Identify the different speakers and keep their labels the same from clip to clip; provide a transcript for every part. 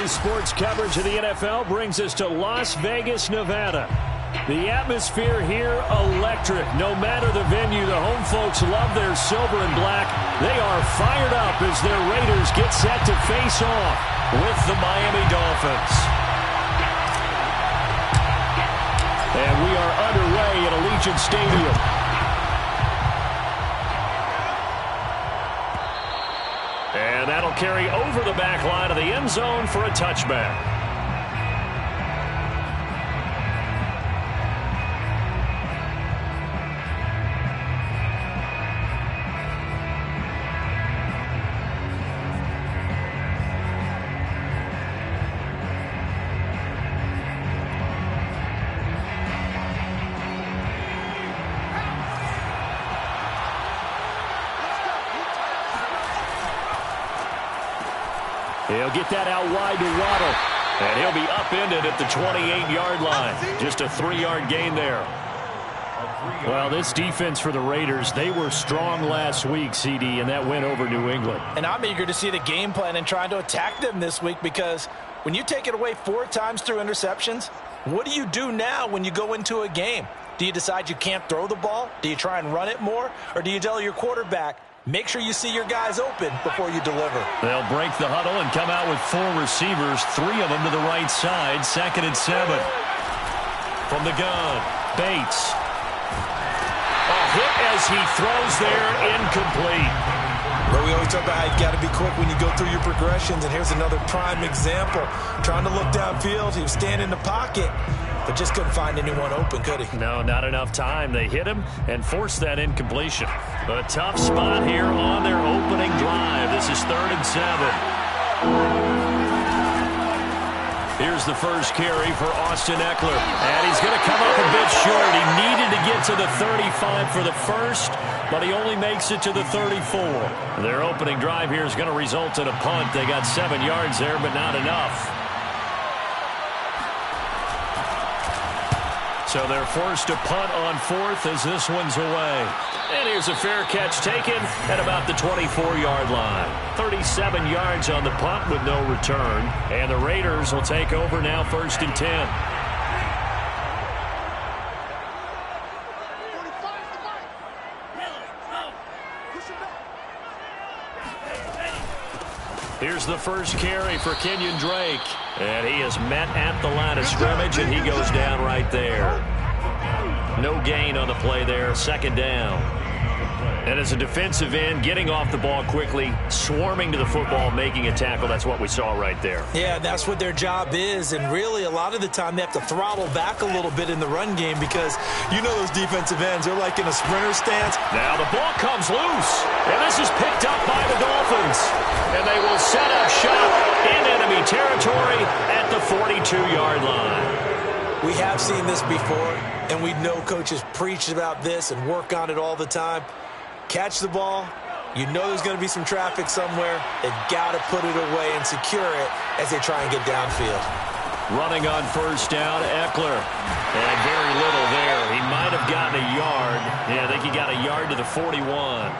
Speaker 1: Today's sports coverage of the NFL brings us to Las Vegas, Nevada. The atmosphere here, electric. No matter the venue, the home folks love their silver and black. They are fired up as their Raiders get set to face off with the Miami Dolphins. And we are underway at Allegiant Stadium. And that'll carry over the back line of the end zone for a touchback. He'll get that out wide to Waddle. And he'll be upended at the 28-yard line. Just a 3-yard gain there. Well, this defense for the Raiders, they were strong last week, CD, and that went over New England.
Speaker 2: And I'm eager to see the game plan and trying to attack them this week, because when you take it away 4 times through interceptions, what do you do now when you go into a game? Do you decide you can't throw the ball? Do you try and run it more? Or do you tell your quarterback, make sure you see your guys open before you deliver?
Speaker 1: They'll break the huddle and come out with 4 receivers, 3 of them to the right side, 2nd and 7. From the gun, Bates. A hit as he throws there, incomplete.
Speaker 2: But we always talk about how you got to be quick when you go through your progressions, and here's another prime example. Trying to look downfield, he was standing in the pocket, but just couldn't find anyone open, could he?
Speaker 1: No, not enough time. They hit him and forced that incompletion. A tough spot here on their opening drive. This is 3rd and 7. Here's the first carry for Austin Eckler. And he's going to come up a bit short. He needed to get to the 35 for the first, but he only makes it to the 34. Their opening drive here is going to result in a punt. They got 7 yards there, but not enough. So they're forced to punt on 4th as this one's away. And here's a fair catch taken at about the 24-yard line. 37 yards on the punt with no return. And the Raiders will take over now, 1st and 10. Here's the first carry for Kenyon Drake. And he is met at the line of scrimmage, and he goes down right there. No gain on the play there, 2nd down. And as a defensive end, getting off the ball quickly, swarming to the football, making a tackle, that's what we saw right there.
Speaker 2: Yeah, that's what their job is, and really a lot of the time they have to throttle back a little bit in the run game, because you know those defensive ends, they're like in a sprinter stance.
Speaker 1: Now the ball comes loose, and this is picked up by the Dolphins. And they will set up shop in enemy territory at the 42-yard line.
Speaker 2: We have seen this before, and we know coaches preach about this and work on it all the time. Catch the ball. You know there's going to be some traffic somewhere. They've got to put it away and secure it as they try and get downfield.
Speaker 1: Running on 1st down, Eckler. And very little there. He might have gotten a yard. Yeah, I think he got a yard to the 41.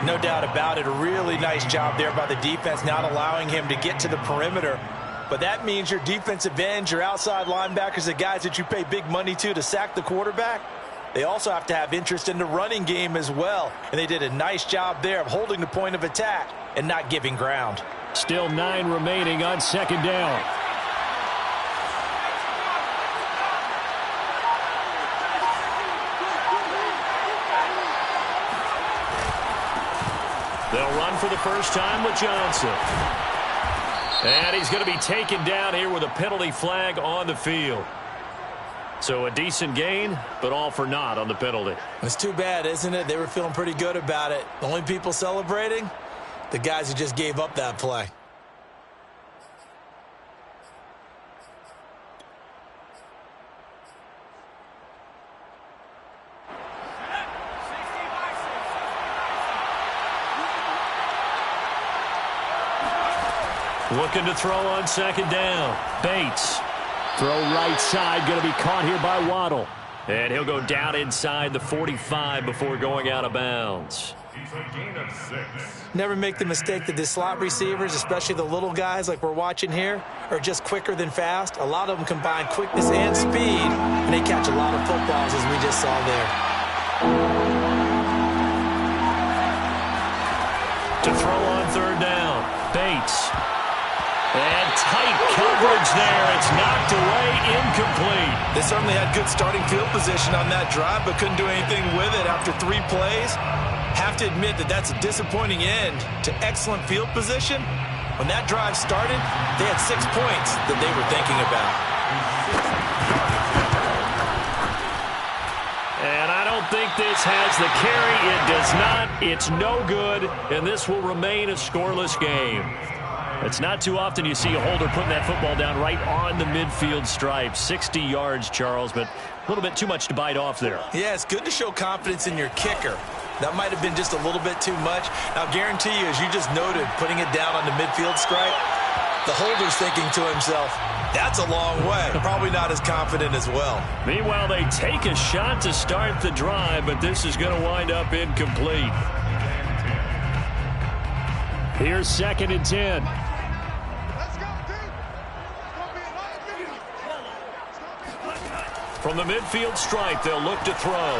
Speaker 2: No doubt about it. A really nice job there by the defense, not allowing him to get to the perimeter. But that means your defensive ends, your outside linebackers, the guys that you pay big money to sack the quarterback, they also have to have interest in the running game as well. And they did a nice job there of holding the point of attack and not giving ground.
Speaker 1: Still 9 remaining on 2nd down. They'll run for the first time with Johnson. And he's going to be taken down here with a penalty flag on the field. So a decent gain, but all for naught on the penalty.
Speaker 2: It's too bad, isn't it? They were feeling pretty good about it. The only people celebrating, the guys who just gave up that play.
Speaker 1: Looking to throw on 2nd down. Bates. Throw right side, going to be caught here by Waddle. And he'll go down inside the 45 before going out of bounds.
Speaker 3: Gain of 6.
Speaker 2: Never make the mistake that the slot receivers, especially the little guys like we're watching here, are just quicker than fast. A lot of them combine quickness and speed, and they catch a lot of footballs, as we just saw there.
Speaker 1: To throw on third down, Bates. And tight coverage there. It's knocked away, incomplete.
Speaker 2: They certainly had good starting field position on that drive, but couldn't do anything with it after 3 plays. Have to admit that that's a disappointing end to excellent field position. When that drive started, they had 6 points that they were thinking about.
Speaker 1: And I don't think this has the carry. It does not. It's no good, and this will remain a scoreless game. It's not too often you see a holder putting that football down right on the midfield stripe. 60 yards, Charles, but a little bit too much to bite off there.
Speaker 2: Yeah, it's good to show confidence in your kicker. That might have been just a little bit too much. Now, guarantee you, as you just noted, putting it down on the midfield stripe, the holder's thinking to himself, that's a long way. Probably not as confident as well.
Speaker 1: Meanwhile, they take a shot to start the drive, but this is going to wind up incomplete. Here's 2nd and 10. From the midfield stripe, they'll look to throw.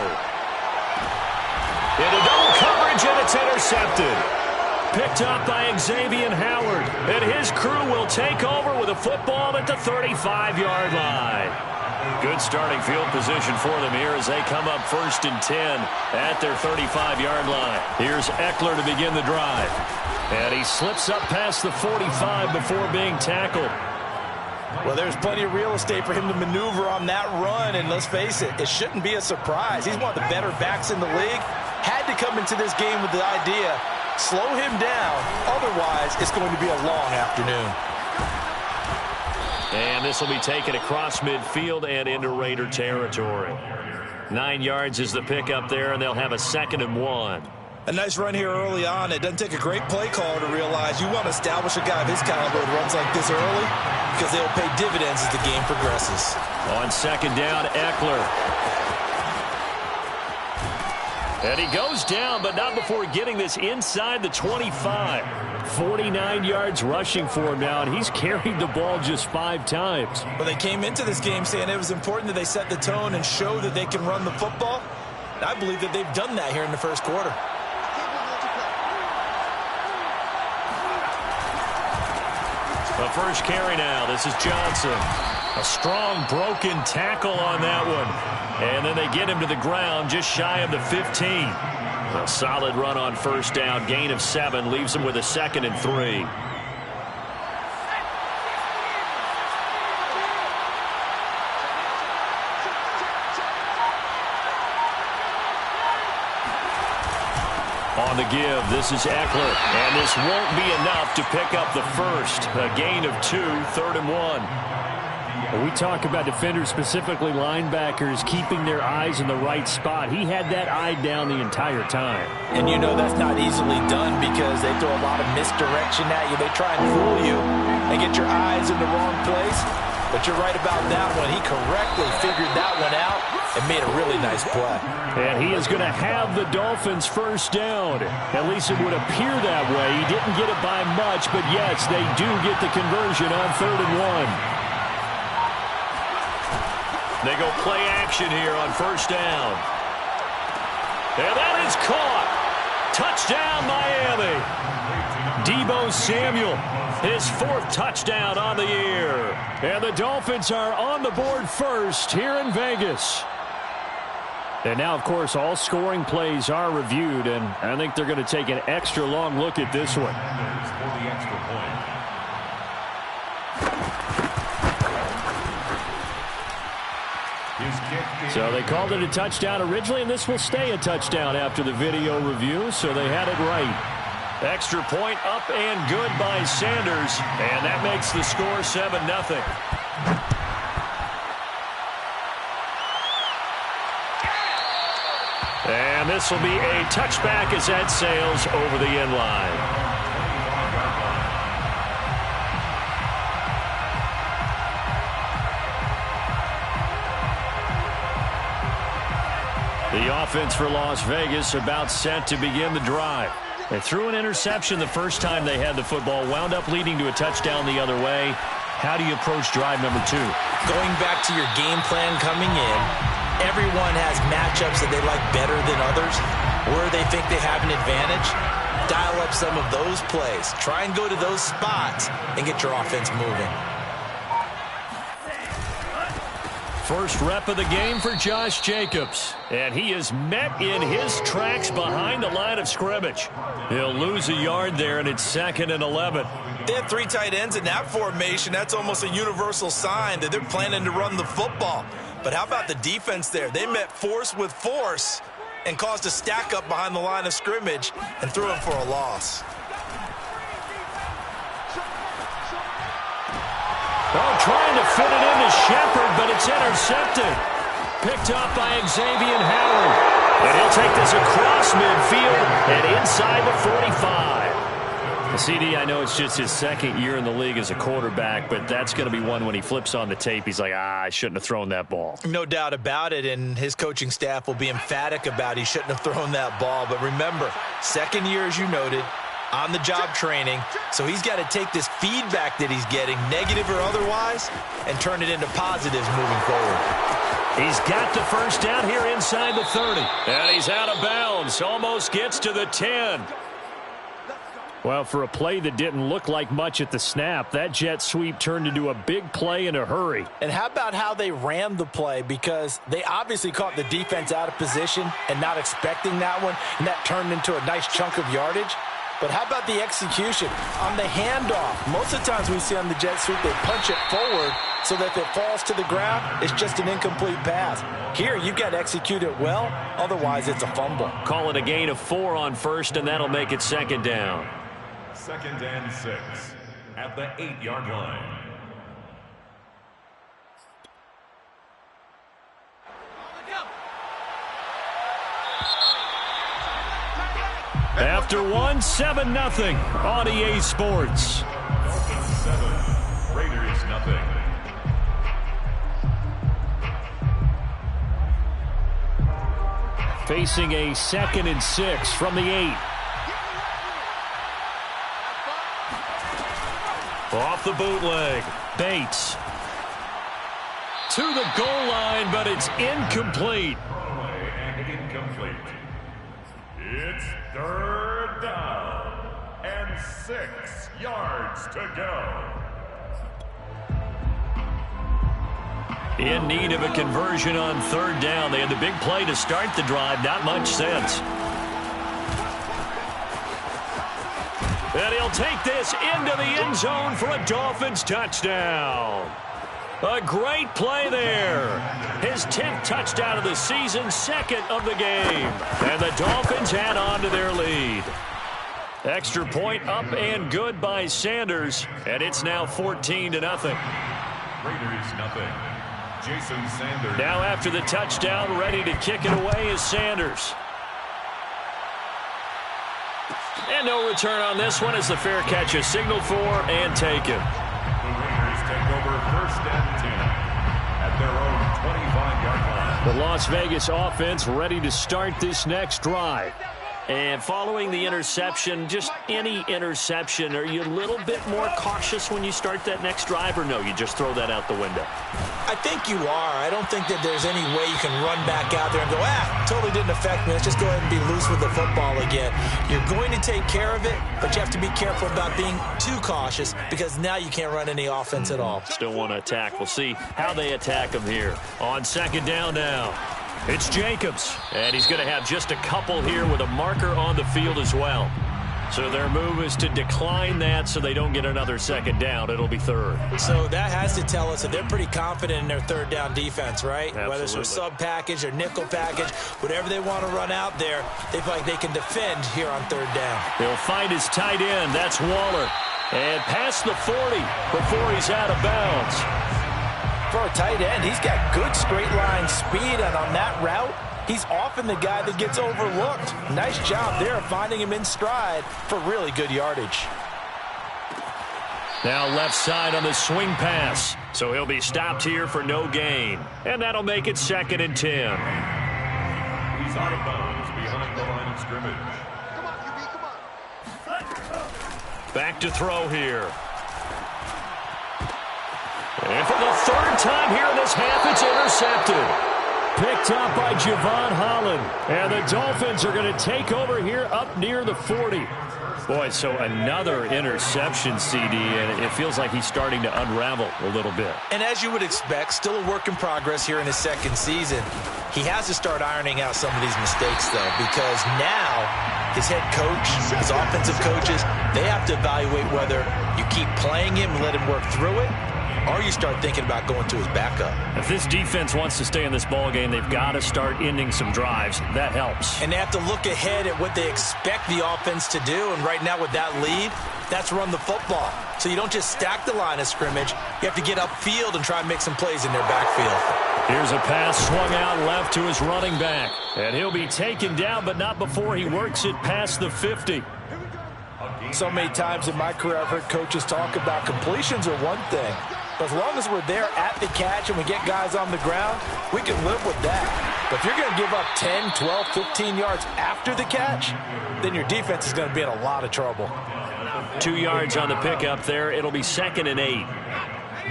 Speaker 1: Into double coverage, and it's intercepted. Picked up by Xavier Howard. And his crew will take over with a football at the 35-yard line. Good starting field position for them here as they come up 1st and 10 at their 35-yard line. Here's Eckler to begin the drive. And he slips up past the 45 before being tackled.
Speaker 2: Well, there's plenty of real estate for him to maneuver on that run, and let's face it, it shouldn't be a surprise. He's one of the better backs in the league. Had to come into this game with the idea, slow him down, otherwise it's going to be a long afternoon.
Speaker 1: And this will be taken across midfield and into Raider territory. 9 yards is the pickup there, and they'll have a 2nd and 1.
Speaker 2: A nice run here early on. It doesn't take a great play caller to realize you want to establish a guy of his caliber that runs like this early because they'll pay dividends as the game progresses.
Speaker 1: On 2nd down, Eckler. And he goes down, but not before getting this inside the 25. 49 yards rushing for him now, and he's carried the ball just 5 times.
Speaker 2: Well, they came into this game saying it was important that they set the tone and show that they can run the football. And I believe that they've done that here in the first quarter.
Speaker 1: The first carry now. This is Johnson. A strong broken tackle on that one. And then they get him to the ground just shy of the 15. A solid run on 1st down. Gain of 7 leaves him with a 2nd and 3. On the give, this is Eckler, and this won't be enough to pick up the first. A gain of 2, 3rd and 1.
Speaker 4: We talk about defenders, specifically linebackers, keeping their eyes in the right spot. He had that eye down the entire time.
Speaker 2: And you know that's not easily done because they throw a lot of misdirection at you. They try and fool you and get your eyes in the wrong place. But you're right about that one. He correctly figured that one out and made a really nice play.
Speaker 4: And he is going to have the Dolphins 1st down. At least it would appear that way. He didn't get it by much, but yes, they do get the conversion on 3rd and 1.
Speaker 1: They go play action here on 1st down. And that is caught. Touchdown, Miami. Deebo Samuel, his 4th touchdown on the year.
Speaker 4: And the Dolphins are on the board first here in Vegas. And now, of course, all scoring plays are reviewed, and I think they're going to take an extra long look at this one. So they called it a touchdown originally, and this will stay a touchdown after the video review, so they had it right.
Speaker 1: Extra point up and good by Sanders, and that makes the score 7-0. And this will be a touchback as that sails over the end line.
Speaker 4: The offense for Las Vegas about set to begin the drive. They threw an interception the first time they had the football, wound up leading to a touchdown the other way. How do you approach drive number 2?
Speaker 2: Going back to your game plan coming in, everyone has matchups that they like better than others, where they think they have an advantage. Dial up some of those plays. Try and go to those spots and get your offense moving.
Speaker 4: First rep of the game for Josh Jacobs. And he is met in his tracks behind the line of scrimmage. He'll lose a yard there, and it's 2nd and 11.
Speaker 2: They have 3 tight ends in that formation. That's almost a universal sign that they're planning to run the football. But how about the defense there? They met force with force and caused a stack up behind the line of scrimmage and threw him for a loss.
Speaker 4: Oh, trying to fit it into Shepard, but it's intercepted. Picked up by Xavier Howard. And he'll take this across midfield and inside the 45. CD, I know it's just his 2nd year in the league as a quarterback, but that's going to be one when he flips on the tape, he's like, I shouldn't have thrown that ball.
Speaker 2: No doubt about it, and his coaching staff will be emphatic about he shouldn't have thrown that ball. But remember, 2nd year, as you noted, on-the-job training, so he's got to take this feedback that he's getting, negative or otherwise, and turn it into positives moving forward.
Speaker 4: He's got the first down here inside the 30. And he's out of bounds, almost gets to the 10. Well, for a play that didn't look like much at the snap, that jet sweep turned into a big play in a hurry.
Speaker 2: And how about how they ran the play? Because they obviously caught the defense out of position and not expecting that one, and that turned into a nice chunk of yardage. But how about the execution on the handoff? Most of the times we see on the jet sweep, they punch it forward so that if it falls to the ground, it's just an incomplete pass. Here, you've got to execute it well. Otherwise, it's a fumble.
Speaker 4: Call it a gain of 4 on first, and that'll make it 2nd down.
Speaker 3: 2nd and 6 at the 8-yard line.
Speaker 4: After 1, 7-0 on EA Sports.
Speaker 3: 7, Raiders nothing.
Speaker 4: Facing a 2nd and 6 from the 8. Off the bootleg, Bates. To the goal line, but it's incomplete.
Speaker 3: And incomplete. It's 3rd down and 6 yards to go.
Speaker 4: In need of a conversion on 3rd down. They had the big play to start the drive. Not much sense. And he'll take this into the end zone for a Dolphins touchdown. A great play there. His 10th touchdown of the season, 2nd of the game. And the Dolphins add on to their lead. Extra point up and good by Sanders. And it's now 14-0.
Speaker 3: Raiders nothing. Jason Sanders.
Speaker 4: Now after the touchdown, ready to kick it away is Sanders. And no return on this one as the fair catch is signaled for and taken.
Speaker 3: The Raiders take over 1st and 10 at their own 25-yard line.
Speaker 4: The Las Vegas offense ready to start this next drive.
Speaker 1: And following the interception, just any interception, are you a little bit more cautious when you start that next drive, or no, you just throw that out the window?
Speaker 2: I think you are. I don't think that there's any way you can run back out there and go, totally didn't affect me. Let's just go ahead and be loose with the football again. You're going to take care of it, but you have to be careful about being too cautious because now you can't run any offense at all.
Speaker 1: Still want to attack. We'll see how they attack them here.
Speaker 4: On 2nd down now. It's Jacobs, and he's going to have just a couple here with a marker on the field as well. So their move is to decline that so they don't get another 2nd down. It'll be 3rd.
Speaker 2: So that has to tell us that they're pretty confident in their 3rd down defense, right?
Speaker 4: Absolutely.
Speaker 2: Whether it's a sub package or nickel package, whatever they want to run out there, they feel like they can defend here on 3rd down.
Speaker 4: He'll find his tight end. That's Waller. And past the 40 before he's out of bounds.
Speaker 2: For a tight end, he's got good straight line speed, and on that route, he's often the guy that gets overlooked. Nice job there finding him in stride for really good yardage.
Speaker 4: Now left side on the swing pass. So he'll be stopped here for no gain. And that'll make it 2nd and 10.
Speaker 3: It's out of bounds behind the line of scrimmage.
Speaker 5: Come on, QB, come on.
Speaker 1: Back to throw here. And for the third time here in this half, it's intercepted.
Speaker 4: Picked up by Javon Holland. And the Dolphins are going to take over here up near the 40. Boy, so another interception, CD, and it feels like he's starting to unravel a little bit.
Speaker 2: And as you would expect, still a work in progress here in his second season. He has to start ironing out some of these mistakes, though, because now his head coach, his offensive coaches, they have to evaluate whether you keep playing him and let him work through it, or you start thinking about going to his backup.
Speaker 4: If this defense wants to stay in this ballgame, they've got to start ending some drives. That helps.
Speaker 2: And they have to look ahead at what they expect the offense to do. And right now with that lead, that's run the football. So you don't just stack the line of scrimmage. You have to get upfield and try and make some plays in their backfield.
Speaker 4: Here's a pass swung out left to his running back. And he'll be taken down, but not before he works it past the 50.
Speaker 2: So many times in my career, I've heard coaches talk about completions are one thing. But as long as we're there at the catch and we get guys on the ground, we can live with that. But if you're going to give up 10, 12, 15 yards after the catch, then your defense is going to be in a lot of trouble.
Speaker 1: 2 yards on the pickup there. It'll be 2nd and 8.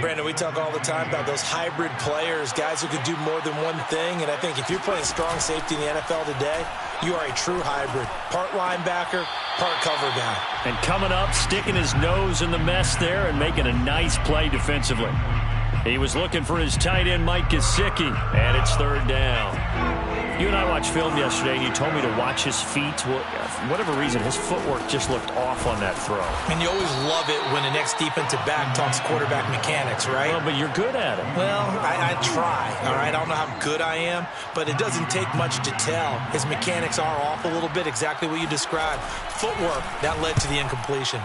Speaker 2: Brandon, we talk all the time about those hybrid players, guys who could do more than one thing. And I think if you're playing strong safety in the NFL today, you are a true hybrid. Part linebacker, part cover guy.
Speaker 4: And coming up, sticking his nose in the mess there and making a nice play defensively. He was looking for his tight end, Mike Gesicki, and it's 3rd down. You and I watched film yesterday, and you told me to watch his feet. For whatever reason, his footwork just looked off on that throw.
Speaker 2: And you always love it when the next defensive back talks quarterback mechanics, right?
Speaker 4: Well, but you're good at it.
Speaker 2: Well, I try, all right? I don't know how good I am, but it doesn't take much to tell. His mechanics are off a little bit, exactly what you described. Footwork, that led to the incompletion.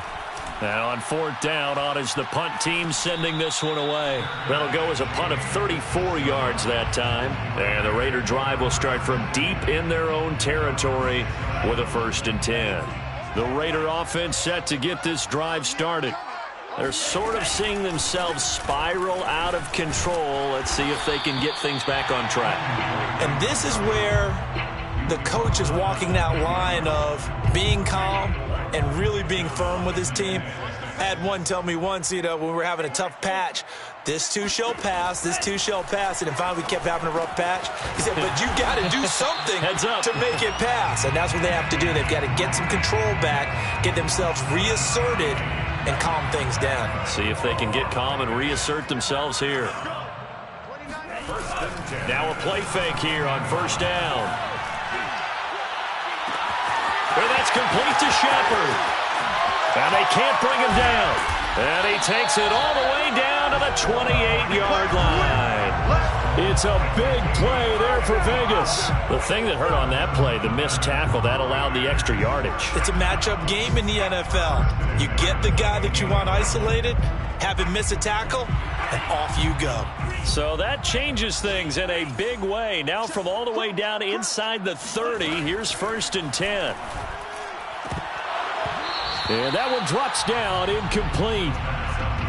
Speaker 1: Now on 4th down, on is the punt team sending this one away. That'll go as a punt of 34 yards that time. And the Raider drive will start from deep in their own territory with a 1st and 10. The Raider offense set to get this drive started. They're sort of seeing themselves spiral out of control. Let's see if they can get things back on track.
Speaker 2: And this is where the coach is walking that line of being calm and really being firm with his team. I had one tell me once, when we were having a tough patch, this too shall pass, this too shall pass. And finally we kept having a rough patch. He said, but you got to do something to make it pass. And that's what they have to do. They've got to get some control back, get themselves reasserted, and calm things down.
Speaker 1: See if they can get calm and reassert themselves here. Now a play fake here on 1st down. And that's complete to Shepard. And they can't bring him down. And he takes it all the way down to the 28-yard line. It's a big play there for Vegas.
Speaker 4: The thing that hurt on that play, the missed tackle, that allowed the extra yardage.
Speaker 2: It's a matchup game in the NFL. You get the guy that you want isolated, have him miss a tackle, and off you go.
Speaker 1: So that changes things in a big way. Now from all the way down inside the 30, here's 1st and 10.
Speaker 4: And that one drops down, incomplete.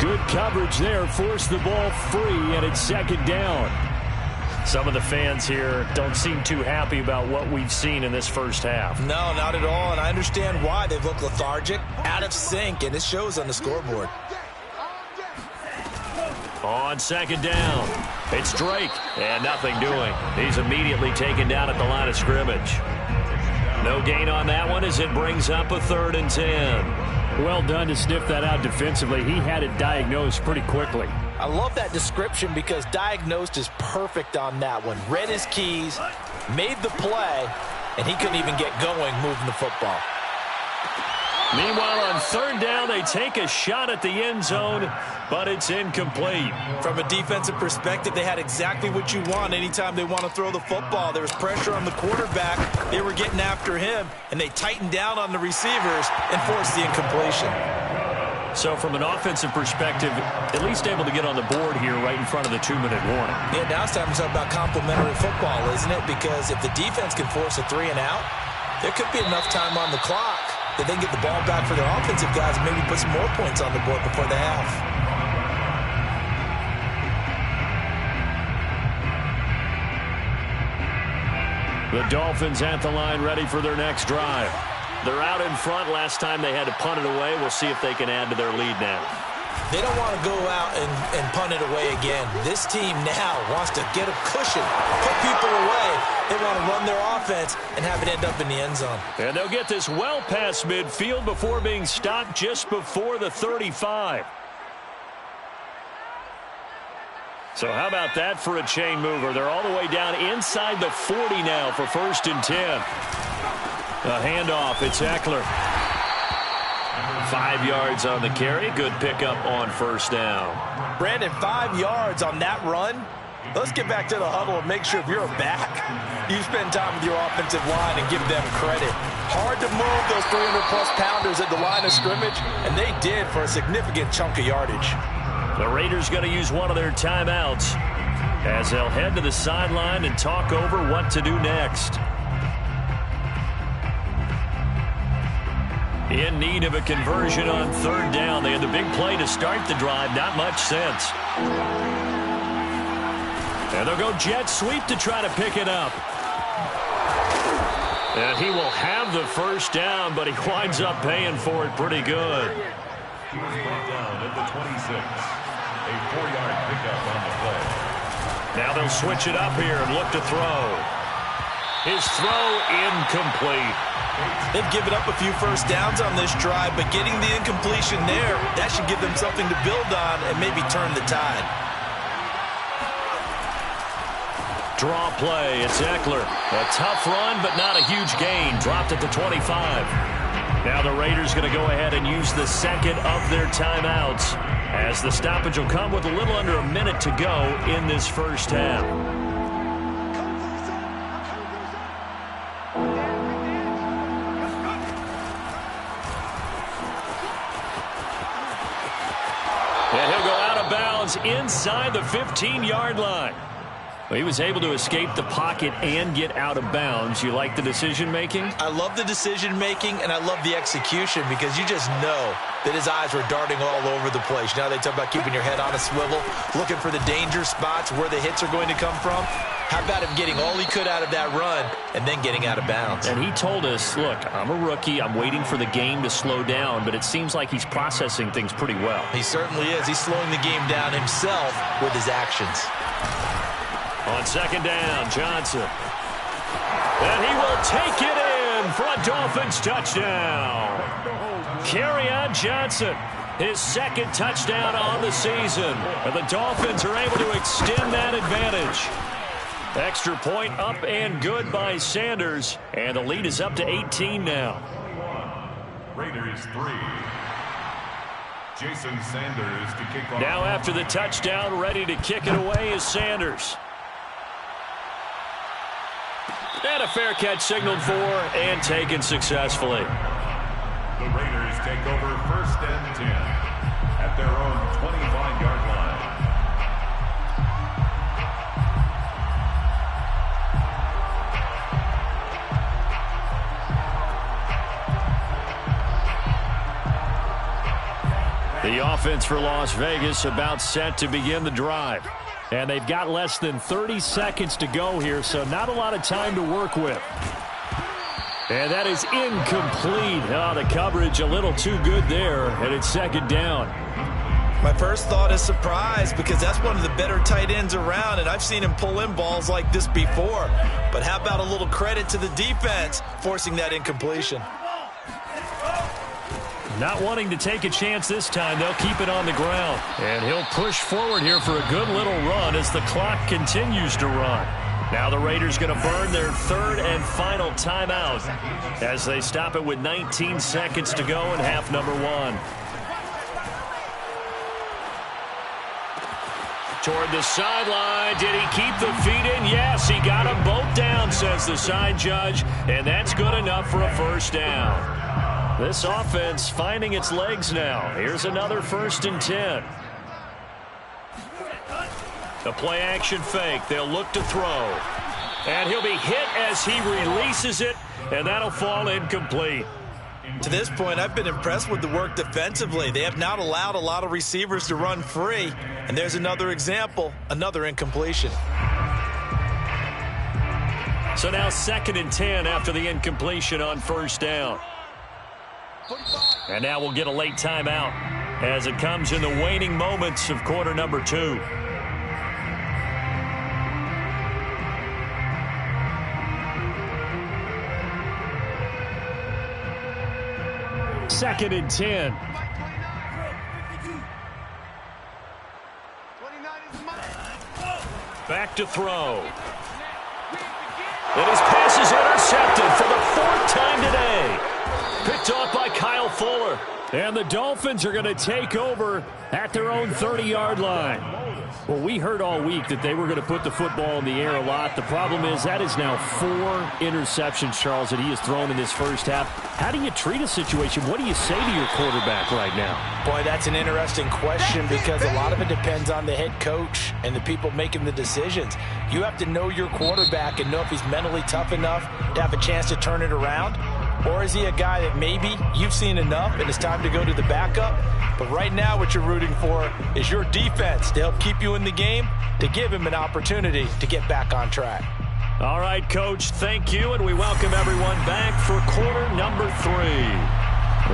Speaker 4: Good coverage there, forced the ball free, and it's 2nd down. Some of the fans here don't seem too happy about what we've seen in this first half.
Speaker 2: No, not at all, and I understand why. They've looked lethargic, out of sync, and it shows on the scoreboard.
Speaker 1: On 2nd down, it's Drake, and nothing doing. He's immediately taken down at the line of scrimmage. No gain on that one as it brings up a 3rd and 10.
Speaker 4: Well done to sniff that out defensively. He had it diagnosed pretty quickly.
Speaker 2: I love that description because diagnosed is perfect on that one. Read his keys, made the play, and he couldn't even get going moving the football.
Speaker 1: Meanwhile, on 3rd down, they take a shot at the end zone, but it's incomplete.
Speaker 2: From a defensive perspective, they had exactly what you want anytime they want to throw the football. There was pressure on the quarterback. They were getting after him, and they tightened down on the receivers and forced the incompletion.
Speaker 1: So from an offensive perspective, at least able to get on the board here right in front of the 2-minute warning.
Speaker 2: Yeah, now it's time to talk about complementary football, isn't it? Because if the defense can force a 3 and out, there could be enough time on the clock that they can get the ball back for their offensive guys and maybe put some more points on the board before the half.
Speaker 4: The Dolphins at the line, ready for their next drive.
Speaker 1: They're out in front. Last time they had to punt it away. We'll see if they can add to their lead now.
Speaker 2: They don't want to go out and punt it away again. This team now wants to get a cushion, put people away. They want to run their offense and have it end up in the end zone.
Speaker 4: And they'll get this well past midfield before being stopped just before the 35. So how about that for a chain mover? They're all the way down inside the 40 now for 1st and 10. A handoff, it's Eckler.
Speaker 1: 5 yards on the carry. Good pickup on 1st down.
Speaker 2: Brandon, 5 yards on that run. Let's get back to the huddle and make sure if you're back, you spend time with your offensive line and give them credit. Hard to move those 300-plus pounders at the line of scrimmage, and they did for a significant chunk of yardage.
Speaker 4: The Raiders going to use one of their timeouts as they'll head to the sideline and talk over what to do next. In need of a conversion on 3rd down. They had the big play to start the drive. Not much sense. And they'll go jet sweep to try to pick it up. And he will have the 1st down, but he winds up paying for it pretty good.
Speaker 3: He was brought down at the 26. A 4-yard pickup on the play.
Speaker 4: Now they'll switch it up here and look to throw. His throw incomplete.
Speaker 2: They've given up a few 1st downs on this drive, but getting the incompletion there, that should give them something to build on and maybe turn the tide.
Speaker 4: Draw play, it's Eckler. A tough run, but not a huge gain. Dropped at the 25. Now the Raiders going to go ahead and use the 2nd of their timeouts, as the stoppage will come with a little under a minute to go in this 1st half. And he'll go out of bounds inside the 15-yard line. Well, he was able to escape the pocket and get out of bounds. You like the decision-making?
Speaker 2: I love the decision-making, and I love the execution, because you just know that his eyes were darting all over the place. You know, they talk about keeping your head on a swivel, looking for the danger spots where the hits are going to come from. How about him getting all he could out of that run and then getting out of bounds?
Speaker 4: And he told us, look, I'm a rookie. I'm waiting for the game to slow down, but it seems like he's processing things pretty well.
Speaker 2: He certainly is. He's slowing the game down himself with his actions.
Speaker 4: On 2nd down, Johnson. And he will take it in for a Dolphins touchdown. Kerryon Johnson, his 2nd touchdown on the season. And the Dolphins are able to extend that advantage. Extra point up and good by Sanders. And the lead is up to 18 now.
Speaker 3: Raiders 3. Jason Sanders to kick off.
Speaker 4: Now after the touchdown, ready to kick it away is Sanders. And a fair catch signaled for and taken successfully.
Speaker 3: The Raiders take over 1st and 10 at their own 25-yard line.
Speaker 4: The offense for Las Vegas about set to begin the drive. And they've got less than 30 seconds to go here, so not a lot of time to work with. And that is incomplete. Oh, the coverage a little too good there, and it's 2nd down.
Speaker 2: My first thought is surprise, because that's one of the better tight ends around, and I've seen him pull in balls like this before. But how about a little credit to the defense forcing that incompletion?
Speaker 4: Not wanting to take a chance this time, they'll keep it on the ground. And he'll push forward here for a good little run as the clock continues to run. Now the Raiders going to burn their 3rd and final timeout as they stop it with 19 seconds to go in half number 1. Toward the sideline. Did he keep the feet in? Yes, he got them both down, says the side judge. And that's good enough for a 1st down. This offense finding its legs now. Here's another 1st and 10. A play action fake. They'll look to throw. And he'll be hit as he releases it, and that'll fall incomplete.
Speaker 2: To this point, I've been impressed with the work defensively. They have not allowed a lot of receivers to run free. And there's another example, another incompletion.
Speaker 1: So now 2nd and 10 after the incompletion on 1st down. And now we'll get a late timeout as it comes in the waning moments of quarter number 2. Second and 10. Back to throw. And his pass is intercepted for the 4th time today. Picked off by Kyle Fuller. And the Dolphins are going to take over at their own 30-yard line. Well, we heard all week that they were going to put the football in the air a lot. The problem is that is now 4 interceptions, Charles, that he has thrown in this first half. How do you treat a situation? What do you say to your quarterback right now?
Speaker 2: Boy, that's an interesting question because a lot of it depends on the head coach and the people making the decisions. You have to know your quarterback and know if he's mentally tough enough to have a chance to turn it around. Or is he a guy that maybe you've seen enough and it's time to go to the backup? But right now what you're rooting for is your defense to help keep you in the game, to give him an opportunity to get back on track.
Speaker 1: All right, Coach, thank you, and we welcome everyone back for quarter number 3.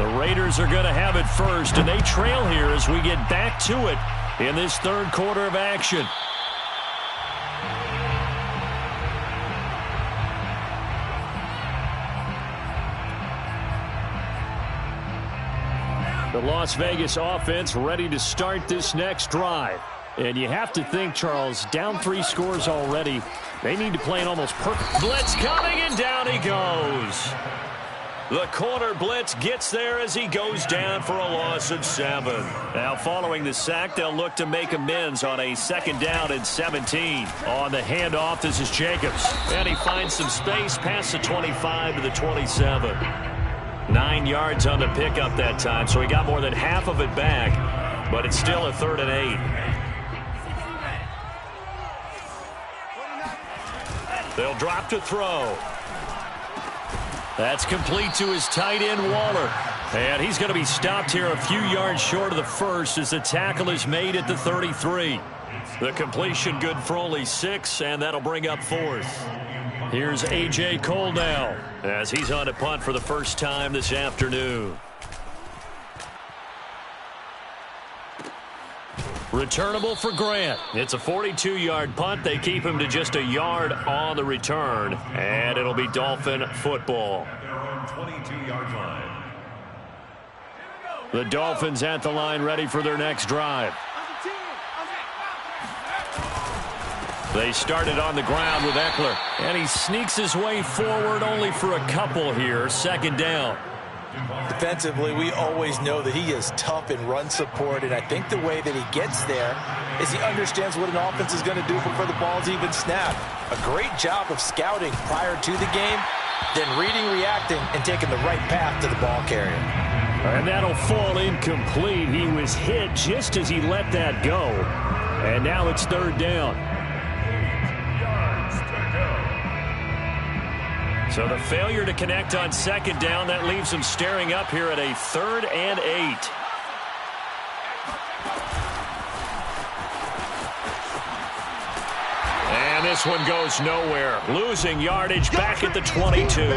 Speaker 1: The Raiders are going to have it first, and they trail here as we get back to it in this 3rd quarter of action. The Las Vegas offense ready to start this next drive. And you have to think, Charles, down 3 scores already. They need to play an almost perfect blitz coming, and down he goes. The corner blitz gets there as he goes down for a loss of 7. Now, following the sack, they'll look to make amends on a 2nd down and 17. On the handoff, this is Jacobs. And he finds some space past the 25 to the 27. 9 yards on the pickup that time, so he got more than half of it back, but it's still a 3rd and 8. They'll drop to throw. That's complete to his tight end, Waller. And he's going to be stopped here a few yards short of the first as the tackle is made at the 33. The completion good for only 6, and that'll bring up 4th. Here's A.J. Cole now as he's on a punt for the first time this afternoon. Returnable for Grant. It's a 42-yard punt. They keep him to just a yard on the return, and it'll be Dolphin football.
Speaker 3: Their own 22-yard line.
Speaker 1: The Dolphins at the line ready for their next drive. They started on the ground with Eckler, and he sneaks his way forward only for a couple here. 2nd down.
Speaker 2: Defensively, we always know that he is tough in run support, and I think the way that he gets there is he understands what an offense is going to do before the ball's even snapped. A great job of scouting prior to the game, then reading, reacting, and taking the right path to the ball carrier.
Speaker 1: And that'll fall incomplete. He was hit just as he let that go. And now it's 3rd down. So the failure to connect on 2nd down, that leaves him staring up here at a 3rd and 8. And this one goes nowhere. Losing yardage back at the 22.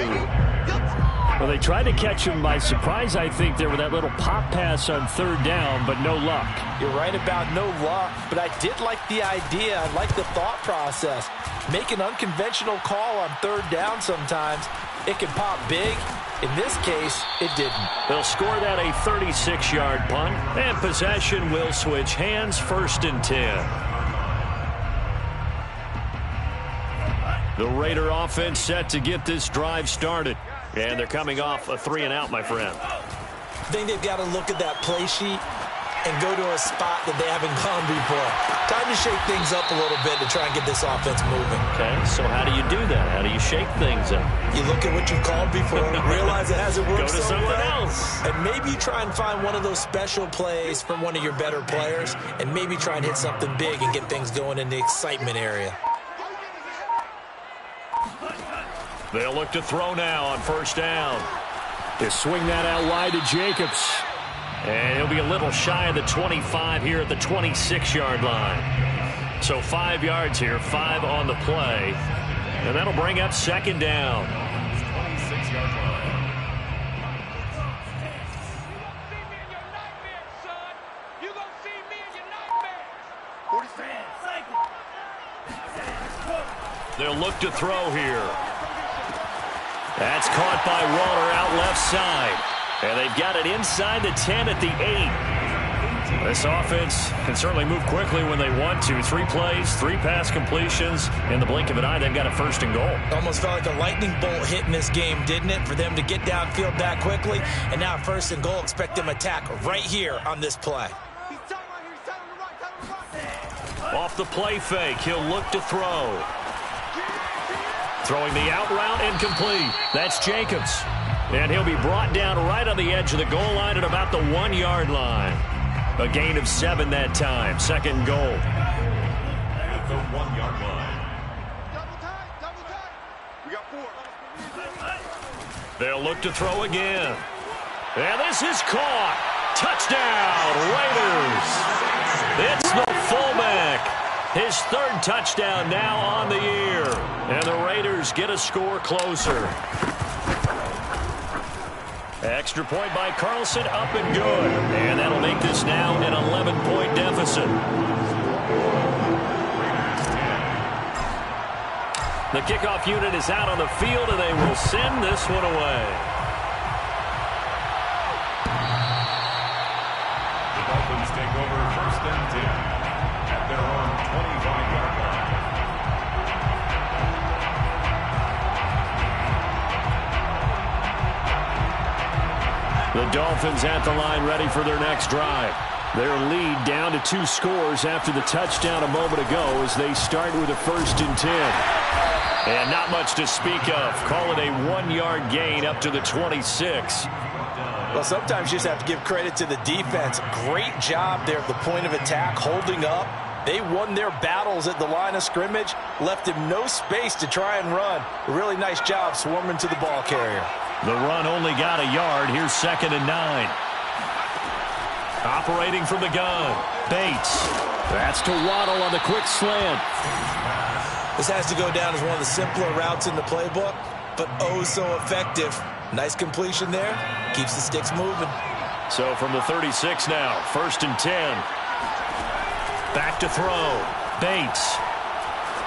Speaker 1: Well, they tried to catch him by surprise, I think, there with that little pop pass on 3rd down, but no luck.
Speaker 2: You're right about no luck, but I did like the idea. I like the thought process. Make an unconventional call on 3rd down sometimes. It can pop big. In this case, it didn't.
Speaker 1: They'll score that a 36-yard punt, and possession will switch hands. 1st and 10. The Raider offense set to get this drive started. And they're coming off a 3-and-out, my friend.
Speaker 2: I think they've got to look at that play sheet and go to a spot that they haven't gone before. Time to shake things up a little bit to try and get this offense moving.
Speaker 1: Okay, so how do you do that? How do you shake things up?
Speaker 2: You look at what you've called before, realize it hasn't worked
Speaker 1: Go to
Speaker 2: so
Speaker 1: something
Speaker 2: well,
Speaker 1: else.
Speaker 2: and maybe try and find one of those special plays from one of your better players, and maybe try and hit something big and get things going in the excitement area.
Speaker 1: They'll look to throw now on 1st down. They swing that out wide to Jacobs. And he'll be a little shy of the 25 here at the 26-yard line. So 5 yards here, 5 on the play. And that'll bring up second down.
Speaker 3: 26-yard line.
Speaker 1: They'll look to throw here. That's caught by Waller out left side. And they've got it inside the 10 at the 8. This offense can certainly move quickly when they want to. 3 plays, 3 pass completions. In the blink of an eye, they've got a first and goal.
Speaker 2: Almost felt like a lightning bolt hit in this game, didn't it? For them to get downfield that quickly. And now first and goal, expect them to attack right here on this play.
Speaker 1: Off the play fake, he'll look to throw. Throwing the out route, incomplete. That's Jacobs. And he'll be brought down right on the edge of the goal line at about the 1-yard line. A gain of 7 that time. Second goal.
Speaker 3: At the 1-yard line.
Speaker 5: We got 4.
Speaker 1: They'll look to throw again. And this is caught. Touchdown, Raiders. It's the fullback. His 3rd touchdown now on the year. And the Raiders get a score closer. Extra point by Carlson, up and good. And that'll make this now an 11-point deficit. The kickoff unit is out on the field, and they will send this one away.
Speaker 3: The Dolphins take over first and 10 at their own 25-yard line.
Speaker 4: The Dolphins at the line ready for their next drive. Their lead down to 2 scores after the touchdown a moment ago as they start with a 1st and 10. And not much to speak of. Call it a 1-yard gain up to the 26.
Speaker 2: Well, sometimes you just have to give credit to the defense. Great job there at the point of attack, holding up. They won their battles at the line of scrimmage, left him no space to try and run. A really nice job swarming to the ball carrier.
Speaker 1: The run only got a yard. Here's 2nd and 9. Operating from the gun, Bates.
Speaker 4: That's to Waddle on the quick slant.
Speaker 2: This has to go down as one of the simpler routes in the playbook, but oh so effective. Nice completion there. Keeps the sticks moving.
Speaker 1: So from the 36 now, 1st and 10. Back to throw. Bates.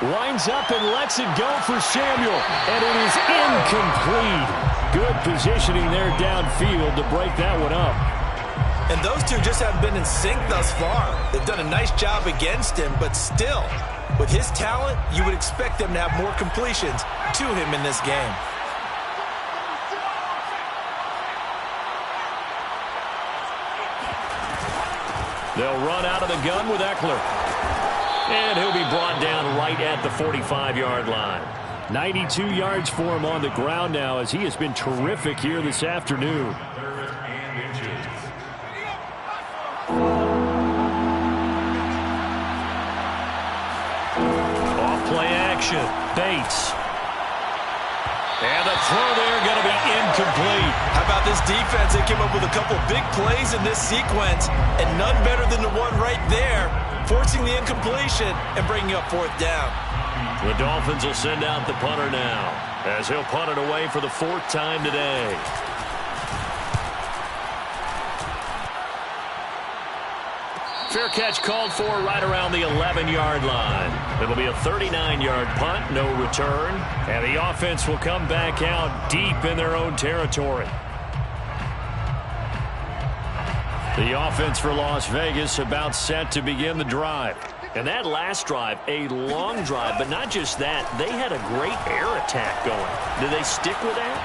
Speaker 4: Winds up and lets it go for Samuel. And it is incomplete. Good positioning there downfield to break that one up.
Speaker 2: And those two just haven't been in sync thus far. They've done a nice job against him, but still, with his talent, you would expect them to have more completions to him in this game.
Speaker 1: They'll run out of the gun with Eckler. And he'll be brought down right at the 45-yard line.
Speaker 4: 92 yards for him on the ground now as he has been terrific here this afternoon.
Speaker 3: 3rd and inches.
Speaker 1: Off play action. Bates. And the throw there going to be incomplete.
Speaker 2: How about this defense? They came up with a couple big plays in this sequence, and none better than the one right there, forcing the incompletion and bringing up 4th down.
Speaker 1: The Dolphins will send out the punter now, as he'll punt it away for the 4th time today. Fair catch called for right around the 11-yard line. It'll be a 39-yard punt, no return, and the offense will come back out deep in their own territory. The offense for Las Vegas about set to begin the drive. And that last drive, a long drive, but not just that, they had a great air attack going. Did they stick with that?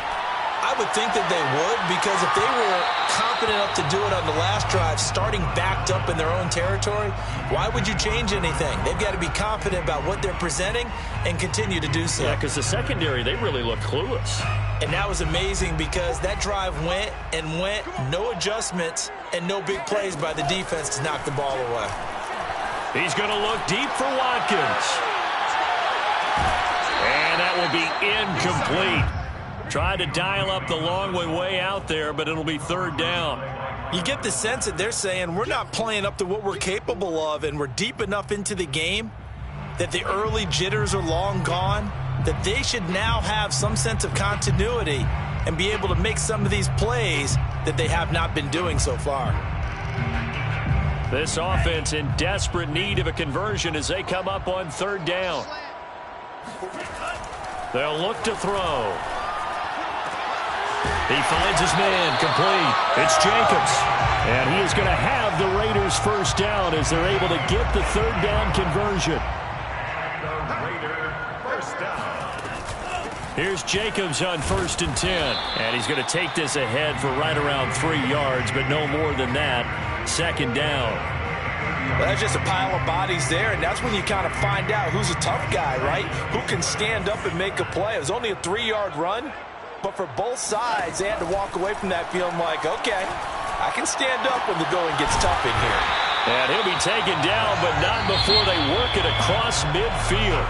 Speaker 2: I would think that they would, because if they were confident enough to do it on the last drive, starting backed up in their own territory, why would you change anything? They've got to be confident about what they're presenting and continue to do so.
Speaker 1: Yeah, because the secondary, they really looked clueless.
Speaker 2: And that was amazing because that drive went and went, no adjustments and no big plays by the defense to knock the ball away.
Speaker 1: He's going to look deep for Watkins. And that will be incomplete. Tried to dial up the long way out there, but it'll be 3rd down.
Speaker 2: You get the sense that they're saying we're not playing up to what we're capable of, and we're deep enough into the game that the early jitters are long gone. that they should now have some sense of continuity and be able to make some of these plays that they have not been doing so far.
Speaker 4: This offense in desperate need of a conversion as they come up on third down. They'll look to throw. He finds his man complete. It's Jacobs. And he is going to have the Raiders first down as they're able to get the third down conversion. Here's Jacobs on 1st and 10. And he's going to take this ahead for right around 3 yards, but no more than that. 2nd down.
Speaker 2: Well, that's just a pile of bodies there, and that's when you kind of find out who's a tough guy, right? Who can stand up and make a play. It was only a 3-yard run, but for both sides, they had to walk away from that feeling like, okay, I can stand up when the going gets tough in here.
Speaker 4: And he'll be taken down, but not before they work it across midfield.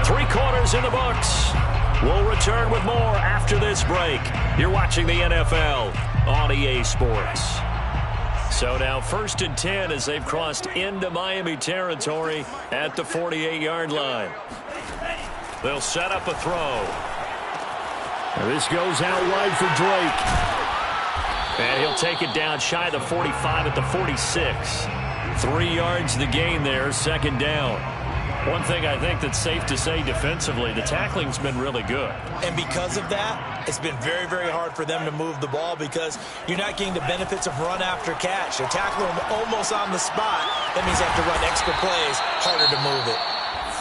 Speaker 4: 3 quarters in the books. We'll return with more after this break. You're watching the NFL on EA Sports. So now 1st and 10 as they've crossed into Miami territory at the 48-yard line. They'll set up a throw. And this goes out wide for Drake. And he'll take it down shy of the 45 at the 46. 3 yards the gain there, 2nd down. One thing I think that's safe to say defensively, the tackling's been really good.
Speaker 2: And because of that, it's been very, very hard for them to move the ball because you're not getting the benefits of run after catch. They're tackling them almost on the spot. That means they have to run extra plays, harder to move it.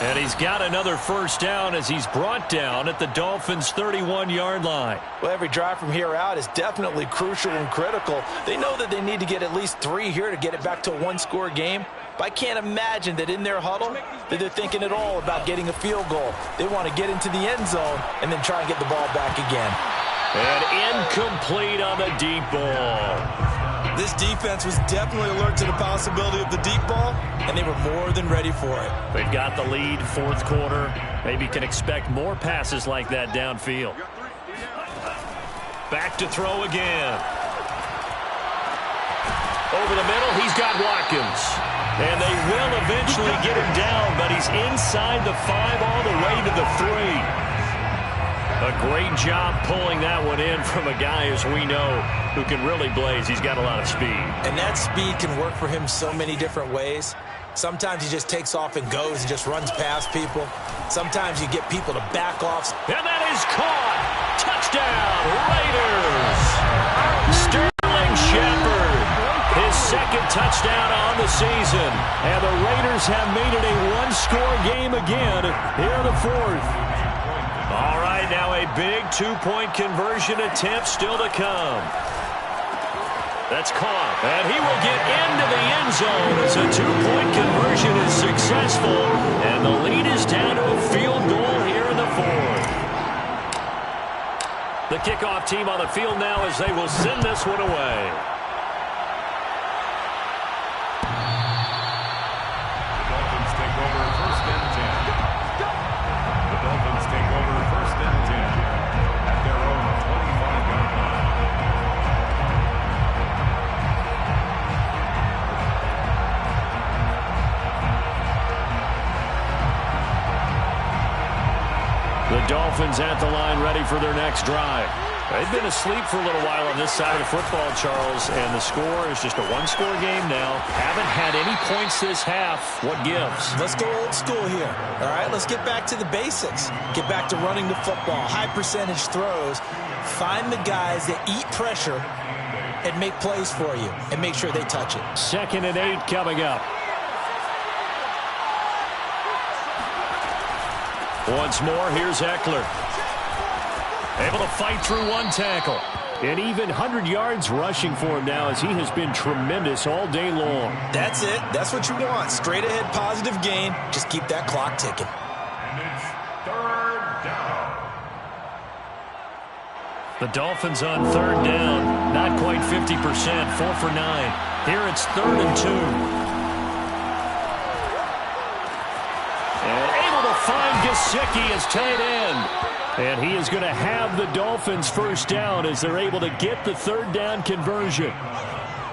Speaker 4: And he's got another first down as he's brought down at the Dolphins' 31-yard line.
Speaker 2: Well, every drive from here out is definitely crucial and critical. They know that they need to get at least 3 here to get it back to a 1-score game. But I can't imagine that in their huddle that they're thinking at all about getting a field goal. They want to get into the end zone and then try and get the ball back again.
Speaker 4: And incomplete on the deep ball.
Speaker 2: This defense was definitely alert to the possibility of the deep ball, and they were more than ready for it.
Speaker 4: They've got the lead, 4th quarter. Maybe can expect more passes like that downfield. Back to throw again. Over the middle, he's got Watkins. And they will eventually get him down, but he's inside the 5 all the way to the 3. A great job pulling that one in from a guy, as we know, who can really blaze. He's got a lot of speed.
Speaker 2: And that speed can work for him so many different ways. Sometimes he just takes off and goes and just runs past people. Sometimes you get people to back off.
Speaker 4: And that is caught. Touchdown, Raiders. Sterling Shepard, his 2nd touchdown on the season. And the Raiders have made it a 1-score game again here in the 4th. All right, now a big 2-point conversion attempt still to come. That's caught, and he will get into the end zone as a 2-point conversion is successful, and the lead is down to a field goal here in the 4th. The kickoff team on the field now as they will send this one away.
Speaker 3: The Dolphins take over 1st and 10. The Dolphins take over 1st and 10 at their own 25-yard line.
Speaker 4: The Dolphins at the line ready for their next drive. They've been asleep for a little while on this side of the football, Charles, and the score is just a 1-score game now. Haven't had any points this half. What gives?
Speaker 2: Let's go old school here. All right, let's get back to the basics. Get back to running the football, high percentage throws. Find the guys that eat pressure and make plays for you and make sure they touch it.
Speaker 4: 2nd and 8 coming up. Once more, here's Eckler. Able to fight through one tackle. And even 100 yards rushing for him now as he has been tremendous all day long.
Speaker 2: That's it. That's what you want. Straight ahead positive gain. Just keep that clock ticking.
Speaker 3: And it's 3rd down.
Speaker 4: The Dolphins on 3rd down. Not quite 50%. 4 for 9. Here it's 3rd and 2. And able to find Gesicki as tight end. And he is going to have the Dolphins first down as they're able to get the 3rd down conversion.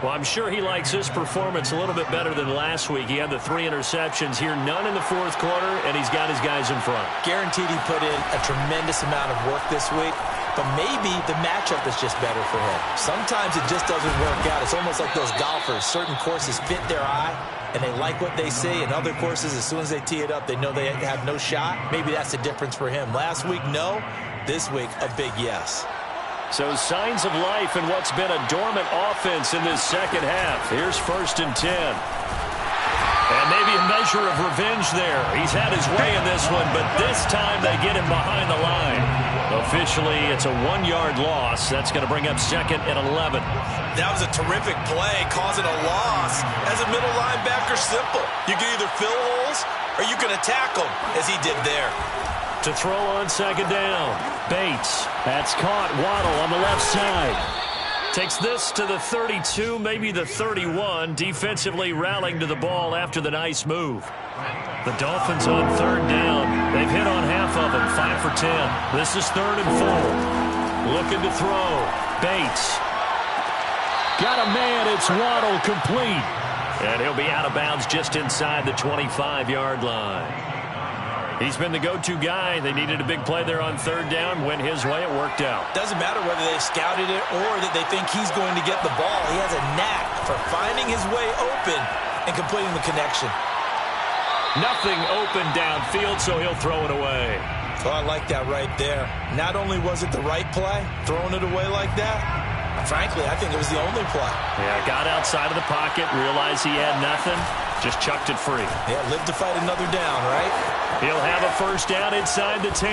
Speaker 1: Well, I'm sure he likes his performance a little bit better than last week. He had the 3 interceptions here, none in the fourth quarter, and he's got his guys in front.
Speaker 2: Guaranteed he put in a tremendous amount of work this week, but maybe the matchup is just better for him. Sometimes it just doesn't work out. It's almost like those golfers. Certain courses fit their eye, and they like what they see, and other courses, as soon as they tee it up, they know they have no shot. Maybe that's the difference for him. Last week, no. This week, a big yes.
Speaker 4: So signs of life in what's been a dormant offense in this second half. Here's 1st and 10. And maybe a measure of revenge there. He's had his way in this one, but this time they get him behind the line. Officially, it's a 1-yard loss. That's going to bring up 2nd and 11.
Speaker 2: That was a terrific play, causing a loss. As a middle linebacker, simple. You can either fill holes or you can attack them, as he did there.
Speaker 1: To throw on 2nd down, Bates.
Speaker 4: That's caught. Waddle on the left side.
Speaker 1: Takes this to the 32, maybe the 31. Defensively rallying to the ball after the nice move. The Dolphins on 3rd down. They've hit on half of them, 5 for 10. This is 3rd and 4. Looking to throw. Bates.
Speaker 4: Got a man. It's Waddle, complete.
Speaker 1: And he'll be out of bounds just inside the 25-yard line. He's been the go-to guy. They needed a big play there on 3rd down. Went his way. It worked out.
Speaker 2: Doesn't matter whether they scouted it or that they think he's going to get the ball. He has a knack for finding his way open and completing the connection.
Speaker 1: Nothing open downfield, so he'll throw it away.
Speaker 2: Oh, I like that right there. Not only was it the right play, throwing it away like that, frankly, I think it was the only play.
Speaker 1: Yeah, got outside of the pocket, realized he had nothing, just chucked it free.
Speaker 2: Yeah, live to fight another down, right?
Speaker 1: He'll have a 1st down inside the 10,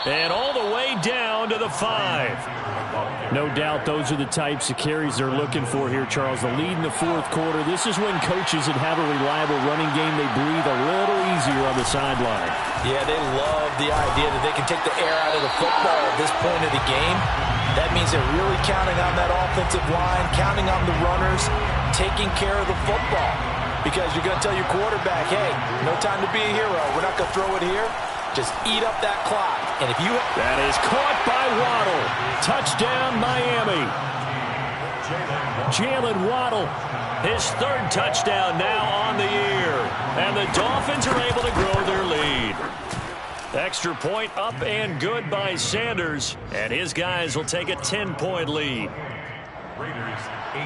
Speaker 1: and all the way down to the 5.
Speaker 4: No doubt those are the types of carries they're looking for here, Charles. The lead in the fourth quarter. This is when coaches that have a reliable running game, they breathe a little easier on the sideline.
Speaker 2: Yeah, they love the idea that they can take the air out of the football at this point of the game. That means they're really counting on that offensive line, counting on the runners, taking care of the football. Because you're going to tell your quarterback, hey, no time to be a hero. We're not going to throw it here. Just eat up that clock. And if you...
Speaker 4: That is caught by Waddle. Touchdown, Miami. Jalen Waddle.
Speaker 1: His 3rd touchdown now on the year. And the Dolphins are able to grow their lead. Extra point up and good by Sanders. And his guys will take a 10-point lead.
Speaker 3: Raiders 18.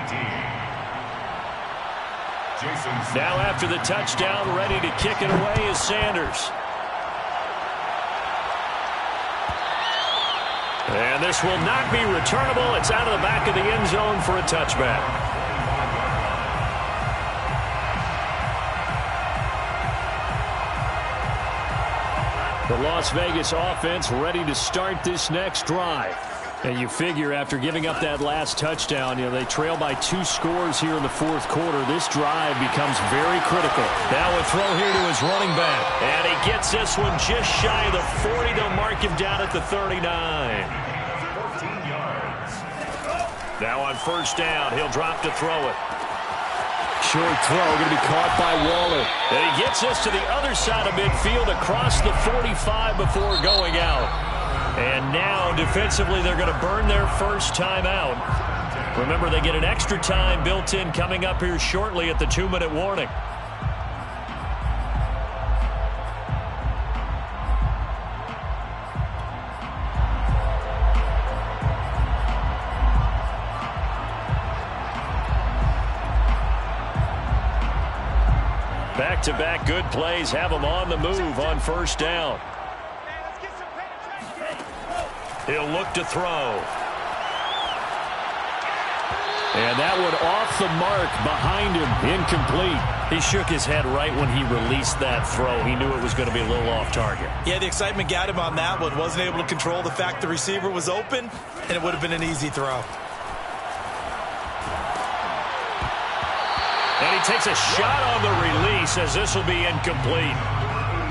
Speaker 1: Now after the touchdown, ready to kick it away is Sanders. And this will not be returnable. It's out of the back of the end zone for a touchback.
Speaker 4: The Las Vegas offense ready to start this next drive. And you figure after giving up that last touchdown, they trail by 2 scores here in the fourth quarter. This drive becomes very critical.
Speaker 1: Now a throw here to his running back. And he gets this one just shy of the 40. They'll mark him down at the 39.
Speaker 3: 14 yards.
Speaker 1: Now on 1st down, he'll drop to throw it.
Speaker 4: Short throw going to be caught by Waller.
Speaker 1: And he gets this to the other side of midfield across the 45 before going out. And now, defensively, they're going to burn their first time out. Remember, they get an extra time built in coming up here shortly at the 2-minute warning. Back-to-back good plays have them on the move on 1st down. He'll look to throw.
Speaker 4: And that one off the mark behind him, incomplete.
Speaker 1: He shook his head right when he released that throw. He knew it was going to be a little off target.
Speaker 2: Yeah, the excitement got him on that one. Wasn't able to control the fact the receiver was open, and it would have been an easy throw.
Speaker 1: And he takes a shot on the release as this will be incomplete.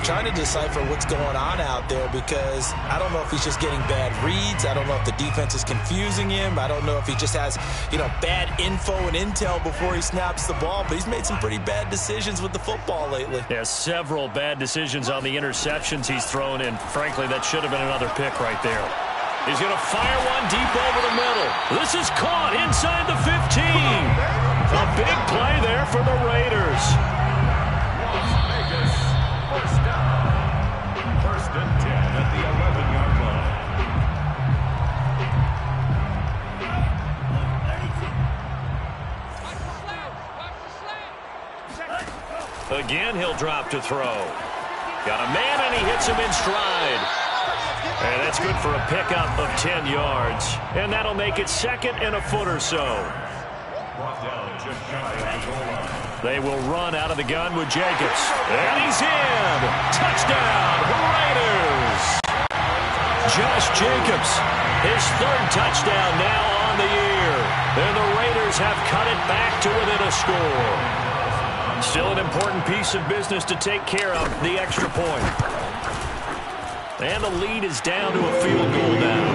Speaker 2: Trying to decipher what's going on out there because I don't know if he's just getting bad reads. I don't know if the defense is confusing him. I don't know if he just has, bad info and intel before he snaps the ball. But he's made some pretty bad decisions with the football lately.
Speaker 1: Yeah, several bad decisions on the interceptions he's thrown in. Frankly, that should have been another pick right there. He's going to fire one deep over the middle. This is caught inside the 15. A big play there for the Raiders.
Speaker 3: Las Vegas, first down. First and 10 at the 11-yard line.
Speaker 1: Again, he'll drop to throw. Got a man, and he hits him in stride. And that's good for a pickup of 10 yards. And that'll make it second and a foot or so. They will run out of the gun with Jacobs. And he's in. Touchdown, Raiders. Josh Jacobs, his third touchdown now on the year. And the Raiders have cut it back to within a score. Still an important piece of business to take care of, the extra point. And the lead is down to a field goal now.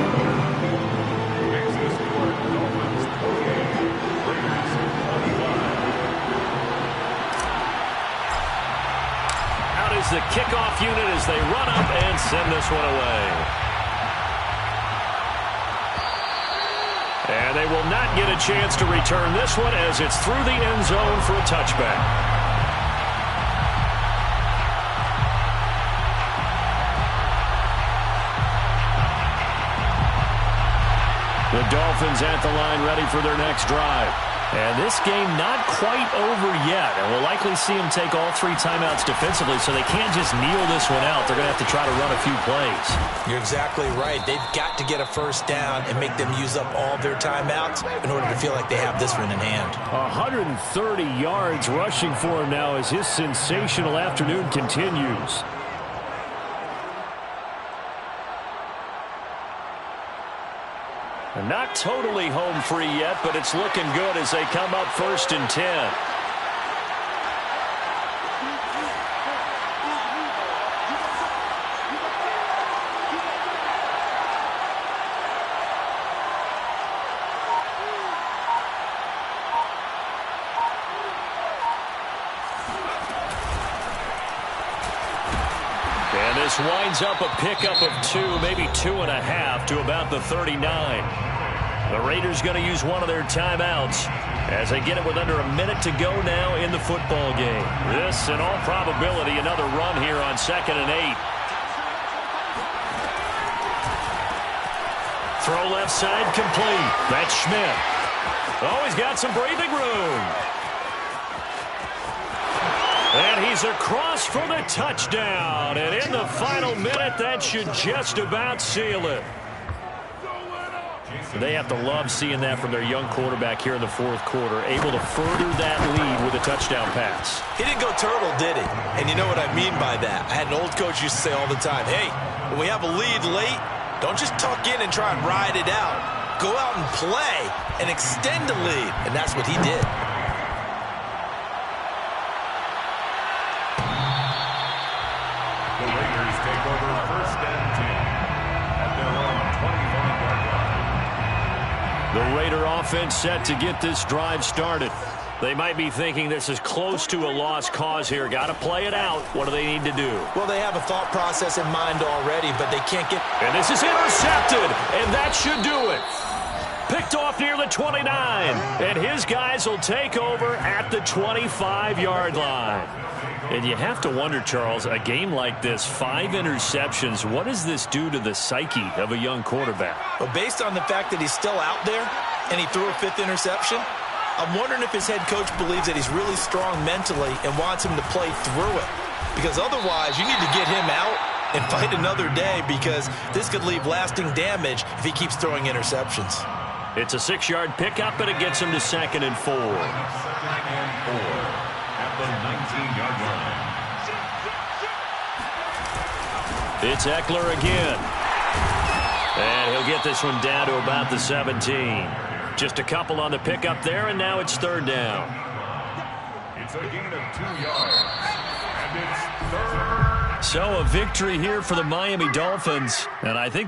Speaker 1: Out is the kickoff unit as they run up and send this one away. And they will not get a chance to return this one as it's through the end zone for a touchback. The Dolphins at the line ready for their next drive. And this game not quite over yet. And we'll likely see them take all three timeouts defensively, so they can't just kneel this one out. They're going to have to try to run a few plays.
Speaker 2: You're exactly right. They've got to get a first down and make them use up all their timeouts in order to feel like they have this one in hand.
Speaker 4: 130 yards rushing for him now as his sensational afternoon continues.
Speaker 1: Not totally home free yet, but it's looking good as they come up first and 10. And this winds up a pickup of 2, maybe 2.5 to about the 39. The Raiders going to use one of their timeouts as they get it with under a minute to go now in the football game. This, in all probability, another run here on 2nd and 8. Throw left side complete. That's Schmidt. Oh, he's got some breathing room. And he's across for the touchdown. And in the final minute, that should just about seal it. They have to love seeing that from their young quarterback here in the fourth quarter, able to further that lead with a touchdown pass.
Speaker 2: He didn't go turtle, did he? And you know what I mean by that. I had an old coach used to say all the time, hey, when we have a lead late, don't just tuck in and try and ride it out. Go out and play and extend the lead. And that's what he did.
Speaker 3: The Raiders take over first and 10 at their own 25-yard line.
Speaker 1: The Raider offense set to get this drive started. They might be thinking this is close to a lost cause here. Got to play it out. What do they need to do?
Speaker 2: Well, they have a thought process in mind already, but they can't get...
Speaker 1: And this is intercepted, and that should do it. Picked off near the 29, and his guys will take over at the 25-yard line. And you have to wonder, Charles, a game like this, 5 interceptions, what does this do to the psyche of a young quarterback?
Speaker 2: Well, based on the fact that he's still out there and he threw a 5th interception, I'm wondering if his head coach believes that he's really strong mentally and wants him to play through it. Because otherwise, you need to get him out and fight another day, because this could leave lasting damage if he keeps throwing interceptions.
Speaker 1: It's a 6-yard pickup, and it gets him to 2nd and 4.
Speaker 3: 2nd and 4 at the 19-yard line.
Speaker 1: It's Eckler again. And he'll get this one down to about the 17. Just a couple on the pickup there, and now it's 3rd down.
Speaker 3: It's a gain of 2 yards, and it's 3rd.
Speaker 1: So a victory here for the Miami Dolphins, and I think